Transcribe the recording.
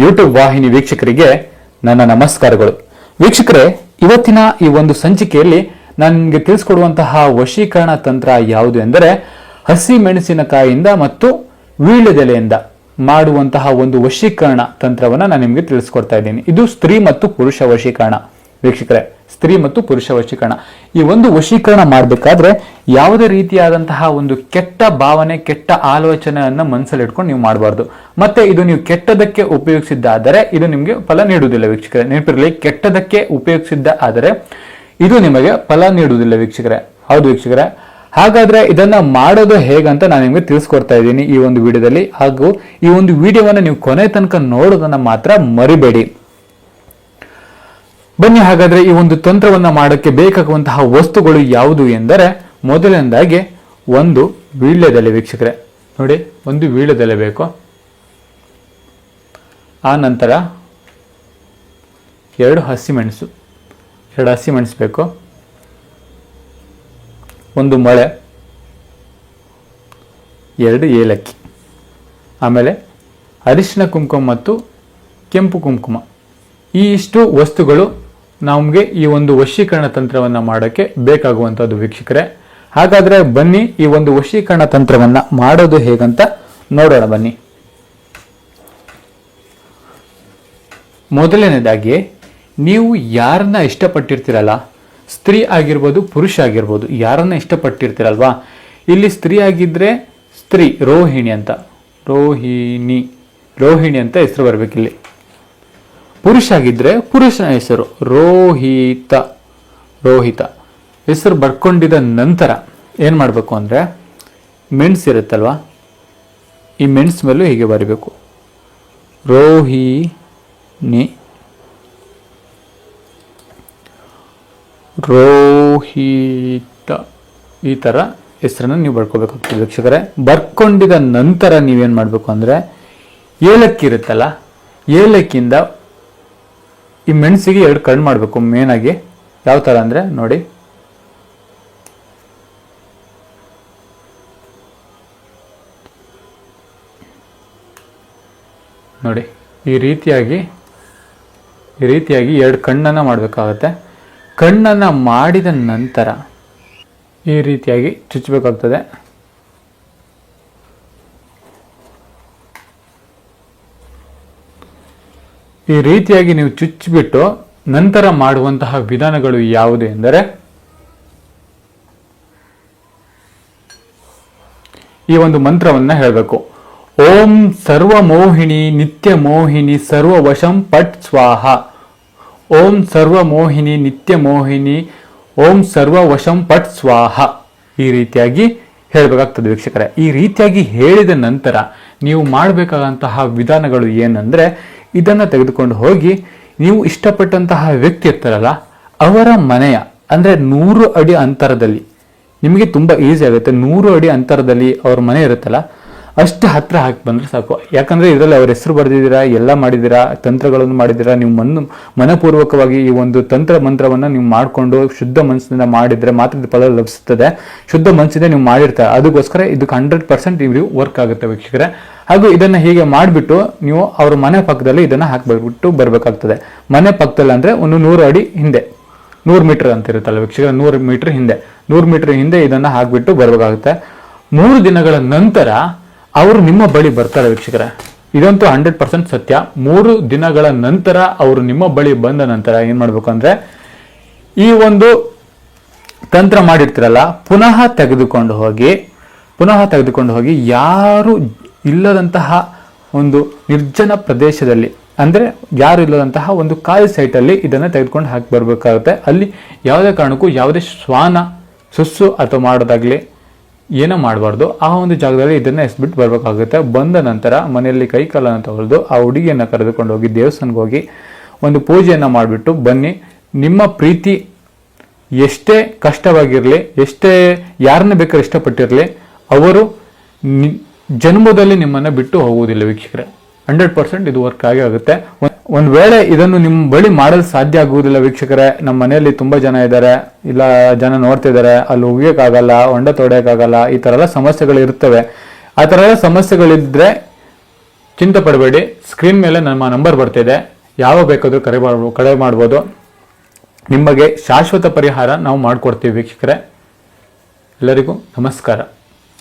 YouTube ವಾಹಿನಿ ವೀಕ್ಷಕರಿಗೆ ನನ್ನ ನಮಸ್ಕಾರಗಳು. ವೀಕ್ಷಕರೇ, ಇವತ್ತಿನ ಈ ಒಂದು ಸಂಚಿಕೆಯಲ್ಲಿ ನಾನು ನಿಮಗೆ ತಿಳಿಸ್ಕೊಡುವಂತಹ ವಶೀಕರಣ ತಂತ್ರ ಯಾವುದು ಎಂದರೆ ಹಸಿ ಮೆಣಸಿನಕಾಯಿಯಿಂದ ಮತ್ತು ವೀಳ್ಯದೆಲೆಯಿಂದ ಮಾಡುವಂತಹ ಒಂದು ವಶೀಕರಣ ತಂತ್ರವನ್ನು ನಾನು ನಿಮಗೆ ತಿಳಿಸ್ಕೊಡ್ತಾ ಇದ್ದೀನಿ. ಇದು ಸ್ತ್ರೀ ಮತ್ತು ಪುರುಷ ವಶೀಕರಣ. ವೀಕ್ಷಕರೇ, ಸ್ತ್ರೀ ಮತ್ತು ಪುರುಷ ವಶೀಕರಣ, ಈ ಒಂದು ವಶೀಕರಣ ಮಾಡಬೇಕಾದ್ರೆ ಯಾವುದೇ ರೀತಿಯಾದಂತಹ ಒಂದು ಕೆಟ್ಟ ಭಾವನೆ, ಕೆಟ್ಟ ಆಲೋಚನೆಯನ್ನ ಮನಸ್ಸಲ್ಲಿ ಇಟ್ಕೊಂಡು ನೀವು ಮಾಡಬಾರ್ದು. ಮತ್ತೆ ಇದು ನೀವು ಕೆಟ್ಟದಕ್ಕೆ ಉಪಯೋಗಿಸಿದ್ದಾದರೆ ಇದು ನಿಮಗೆ ಫಲ ನೀಡುವುದಿಲ್ಲ. ವೀಕ್ಷಕರೇ, ನೆನಪಿರಲಿ, ಕೆಟ್ಟದಕ್ಕೆ ಉಪಯೋಗಿಸಿದ್ದ ಆದರೆ ಇದು ನಿಮಗೆ ಫಲ ನೀಡುವುದಿಲ್ಲ ವೀಕ್ಷಕರೇ. ಹೌದು ವೀಕ್ಷಕರೇ, ಹಾಗಾದ್ರೆ ಇದನ್ನ ಮಾಡೋದು ಹೇಗಂತ ನಾನು ನಿಮಗೆ ತಿಳಿಸ್ಕೊಡ್ತಾ ಇದ್ದೀನಿ ಈ ಒಂದು ವಿಡಿಯೋದಲ್ಲಿ. ಹಾಗೂ ಈ ಒಂದು ವಿಡಿಯೋವನ್ನು ನೀವು ಕೊನೆ ತನಕ ನೋಡೋದನ್ನ ಮಾತ್ರ ಮರಿಬೇಡಿ. ಬನ್ನಿ ಹಾಗಾದ್ರೆ ಈ ಒಂದು ತಂತ್ರವನ್ನ ಮಾಡೋಕ್ಕೆ ಬೇಕಾಗುವಂತಹ ವಸ್ತುಗಳು ಯಾವುದು ಎಂದರೆ, ಮೊದಲನೇದಾಗಿ ಒಂದು ವೀಳ್ಯದೆಲೆ. ವೀಕ್ಷಕರೇ ನೋಡಿ, ಒಂದು ವೀಳ್ಯದೆಲೆ ಬೇಕು. ಆ ನಂತರ ಎರಡು ಹಸಿಮೆಣಸು ಬೇಕು. ಒಂದು ಮೊಳೆ, ಎರಡು ಏಲಕ್ಕಿ, ಆಮೇಲೆ ಅರಿಶಿನ ಕುಂಕುಮ ಮತ್ತು ಕೆಂಪು ಕುಂಕುಮ. ಈ ಇಷ್ಟು ವಸ್ತುಗಳು ನಮಗೆ ಈ ಒಂದು ವಶೀಕರಣ ತಂತ್ರವನ್ನು ಮಾಡೋಕ್ಕೆ ಬೇಕಾಗುವಂಥದ್ದು ವೀಕ್ಷಕರೇ. ಹಾಗಾದ್ರೆ ಬನ್ನಿ ಈ ಒಂದು ವಶೀಕರಣ ತಂತ್ರವನ್ನು ಮಾಡೋದು ಹೇಗಂತ ನೋಡೋಣ ಬನ್ನಿ. ಮೊದಲನೇದಾಗಿ, ನೀವು ಯಾರನ್ನ ಇಷ್ಟಪಟ್ಟಿರ್ತೀರಲ್ಲ, ಸ್ತ್ರೀ ಆಗಿರ್ಬೋದು ಪುರುಷ ಆಗಿರ್ಬೋದು, ಯಾರನ್ನ ಇಷ್ಟಪಟ್ಟಿರ್ತೀರಲ್ವಾ, ಇಲ್ಲಿ ಸ್ತ್ರೀ ಆಗಿದ್ರೆ ಸ್ತ್ರೀ ರೋಹಿಣಿ ಅಂತ ಹೆಸರು ಬರ್ಬೇಕಿಲ್ಲಿ. ಪುರುಷ ಆಗಿದ್ರೆ ಪುರುಷನ ಹೆಸರು ರೋಹಿತ ಹೆಸರು ಬರ್ಕೊಂಡಿದ ನಂತರ ಏನ್ ಮಾಡಬೇಕು ಅಂದ್ರೆ, ಮೆಣಸು ಇರುತ್ತಲ್ವಾ, ಈ ಮೆಣಸು ಮೇಲೂ ಹೀಗೆ ಬರಿಬೇಕು, ರೋಹಿಣಿ ರೋಹಿತ, ಈ ತರ ಹೆಸರನ್ನು ನೀವು ಬರ್ಕೋಬೇಕಾಗ್ತದೆ ವೀಕ್ಷಕರೇ. ಬರ್ಕೊಂಡಿದ ನಂತರ ನೀವೇನ್ ಮಾಡ್ಬೇಕು ಅಂದ್ರೆ, ಏಲಕ್ಕಿ ಇರುತ್ತಲ್ಲ, ಏಲಕ್ಕಿಯಿಂದ ಈ ಮೆಣಸಿಗೆ ಎರಡು ಕಣ್ಣು ಮಾಡಬೇಕು. ಮೇನ್ ಆಗಿ ಯಾವ ತರ ಅಂದ್ರೆ ನೋಡಿ, ಈ ರೀತಿಯಾಗಿ ಎರಡು ಕಣ್ಣನ್ನ ಮಾಡಬೇಕಾಗತ್ತೆ. ಕಣ್ಣನ್ನ ಮಾಡಿದ ನಂತರ ಈ ರೀತಿಯಾಗಿ ಚುಚ್ಚಬೇಕಾಗ್ತದೆ. ಈ ರೀತಿಯಾಗಿ ನೀವು ಚುಚ್ಚಿಬಿಟ್ಟು ನಂತರ ಮಾಡುವಂತಹ ವಿಧಾನಗಳು ಯಾವುದು ಎಂದರೆ, ಈ ಒಂದು ಮಂತ್ರವನ್ನ ಹೇಳಬೇಕು. ಓಂ ಸರ್ವಮೋಹಿನಿ ನಿತ್ಯ ಮೋಹಿನಿ ಸರ್ವವಶಂ ಪಟ್ ಸ್ವಾಹ. ಓಂ ಸರ್ವಮೋಹಿನಿ ನಿತ್ಯ ಮೋಹಿನಿ ಓಂ ಸರ್ವವಶಂ ಪಟ್ ಸ್ವಾಹ. ಈ ರೀತಿಯಾಗಿ ಹೇಳಬೇಕಾಗ್ತದೆ ವೀಕ್ಷಕರೇ. ಈ ರೀತಿಯಾಗಿ ಹೇಳಿದ ನಂತರ ನೀವು ಮಾಡಬೇಕಾದಂತಹ ವಿಧಾನಗಳು ಏನಂದ್ರೆ, ಇದನ್ನ ತೆಗೆದುಕೊಂಡು ಹೋಗಿ ನೀವು ಇಷ್ಟಪಟ್ಟಂತಹ ವ್ಯಕ್ತಿ ಇರ್ತಾರಲ್ಲ, ಅವರ ಮನೆಯ ಅಂದ್ರೆ 100 ಅಡಿ ಅಂತರದಲ್ಲಿ, ನಿಮಗೆ ತುಂಬಾ ಈಸಿ ಆಗುತ್ತೆ. 100 ಅಡಿ ಅಂತರದಲ್ಲಿ ಅವ್ರ ಮನೆ ಇರುತ್ತಲ್ಲ, ಅಷ್ಟು ಹತ್ರ ಹಾಕಿ ಬಂದ್ರೆ ಸಾಕು. ಯಾಕಂದ್ರೆ ಇದರಲ್ಲಿ ಅವ್ರ ಹೆಸರು ಬರೆದಿದ್ದೀರಾ, ಎಲ್ಲ ಮಾಡಿದ್ದೀರಾ, ತಂತ್ರಗಳನ್ನು ಮಾಡಿದ್ದೀರಾ. ನೀವು ಮನಪೂರ್ವಕವಾಗಿ ಈ ಒಂದು ತಂತ್ರ ಮಂತ್ರವನ್ನ ನೀವು ಮಾಡಿಕೊಂಡು ಶುದ್ಧ ಮನಸ್ಸಿನಿಂದ ಮಾಡಿದ್ರೆ ಮಾತ್ರ ಫಲ ಲಭಿಸುತ್ತದೆ. ಶುದ್ಧ ಮನಸ್ಸಿಂದ ನೀವು ಮಾಡಿರ್ತಾರೆ, ಅದಕ್ಕೋಸ್ಕರ ಇದಕ್ಕೆ 100% ಇದು ವರ್ಕ್ ಆಗುತ್ತೆ ವೀಕ್ಷಕರೇ. ಹಾಗೂ ಇದನ್ನ ಹೀಗೆ ಮಾಡಿಬಿಟ್ಟು ನೀವು ಅವ್ರ ಮನೆ ಪಕ್ಕದಲ್ಲಿ ಇದನ್ನ ಹಾಕ್ಬಿಟ್ಟು ಬರ್ಬೇಕಾಗ್ತದೆ. ಮನೆ ಪಕ್ಕದಲ್ಲಿ ಅಂದ್ರೆ ಒಂದು 100 ಅಡಿ ಹಿಂದೆ, 100 ಮೀಟರ್ ಅಂತ ಇರುತ್ತಲ್ಲ ವೀಕ್ಷಕರೇ, 100 ಮೀಟರ್ ಹಿಂದೆ ಇದನ್ನ ಹಾಕ್ಬಿಟ್ಟು ಬರ್ಬೇಕಾಗುತ್ತೆ. 3 ದಿನಗಳ ನಂತರ ಅವರು ನಿಮ್ಮ ಬಳಿ ಬರ್ತಾರೆ ವೀಕ್ಷಕರೇ. ಇದಂತೂ 100% ಸತ್ಯ. 3 ದಿನಗಳ ನಂತರ ಅವರು ನಿಮ್ಮ ಬಳಿ ಬಂದ ನಂತರ ಏನ್ ಮಾಡ್ಬೇಕು ಅಂದ್ರೆ, ಈ ಒಂದು ತಂತ್ರ ಮಾಡಿರ್ತೀರಲ್ಲ, ಪುನಃ ತೆಗೆದುಕೊಂಡು ಹೋಗಿ ಯಾರು ಇಲ್ಲದಂತಹ ಒಂದು ನಿರ್ಜನ ಪ್ರದೇಶದಲ್ಲಿ, ಅಂದ್ರೆ ಯಾರು ಇಲ್ಲದಂತಹ ಒಂದು ಖಾಲಿ ಸೈಟಲ್ಲಿ ಇದನ್ನ ತೆಗೆದುಕೊಂಡು ಹಾಕಿ ಬರ್ಬೇಕಾಗುತ್ತೆ. ಅಲ್ಲಿ ಯಾವುದೇ ಕಾರಣಕ್ಕೂ ಯಾವುದೇ ಶ್ವಾನ ಸುಸ್ಸು ಅಥವಾ ಮಾಡೋದಾಗ್ಲಿ ಏನೋ ಮಾಡಬಾರ್ದು. ಆ ಒಂದು ಜಾಗದಲ್ಲಿ ಇದನ್ನ ಎಸ್ಬಿಟ್ಟು ಬರ್ಬೇಕಾಗುತ್ತೆ. ಬಂದ ನಂತರ ಮನೆಯಲ್ಲಿ ಕೈ ಕಾಲನ್ನು ತಗೊಳ್ದು ಆ ಹುಡುಗಿಯನ್ನ ಕರೆದುಕೊಂಡು ಹೋಗಿ ದೇವಸ್ಥಾನಕ್ಕೆ ಹೋಗಿ ಒಂದು ಪೂಜೆಯನ್ನ ಮಾಡಿಬಿಟ್ಟು ಬನ್ನಿ. ನಿಮ್ಮ ಪ್ರೀತಿ ಎಷ್ಟೇ ಕಷ್ಟವಾಗಿರಲಿ, ಎಷ್ಟೇ ಯಾರನ್ನ ಬೇಕಾದ್ರೆ ಇಷ್ಟಪಟ್ಟಿರಲಿ, ಅವರು ಜನ್ಮದಲ್ಲಿ ನಿಮ್ಮನ್ನ ಬಿಟ್ಟು ಹೋಗುವುದಿಲ್ಲ ವೀಕ್ಷಕರೇ. 100% ಇದು ವರ್ಕ್ ಆಗೇ ಆಗುತ್ತೆ. ಒಂದ್ ವೇಳೆ ಇದನ್ನು ನಿಮ್ಮ ಬಳಿ ಮಾಡಲು ಸಾಧ್ಯ ಆಗುವುದಿಲ್ಲ ವೀಕ್ಷಕರೇ, ನಮ್ಮ ಮನೆಯಲ್ಲಿ ತುಂಬಾ ಜನ ಇದ್ದಾರೆ, ಇಲ್ಲ ಜನ ನೋಡ್ತಿದ್ದಾರೆ, ಅಲ್ಲಿ ಹೋಗ್ಯಕ್ಕಾಗಲ್ಲ, ಹೊಂಡ ತೊಡೆಯಕ್ಕಾಗಲ್ಲ, ಈ ತರ ಎಲ್ಲ ಸಮಸ್ಯೆಗಳು ಇರ್ತವೆ. ಆ ತರ ಎಲ್ಲ ಸಮಸ್ಯೆಗಳಿದ್ರೆ ಚಿಂತೆ ಪಡಬೇಡಿ, ಸ್ಕ್ರೀನ್ ಮೇಲೆ ನಮ್ಮ ನಂಬರ್ ಬರ್ತಿದೆ, ಯಾವ ಬೇಕಾದರೂ ಕರೆ ಮಾಡ್ಬೋದು. ನಿಮಗೆ ಶಾಶ್ವತ ಪರಿಹಾರ ನಾವು ಮಾಡಿಕೊಡ್ತೀವಿ ವೀಕ್ಷಕರೇ. ಎಲ್ಲರಿಗೂ ನಮಸ್ಕಾರ.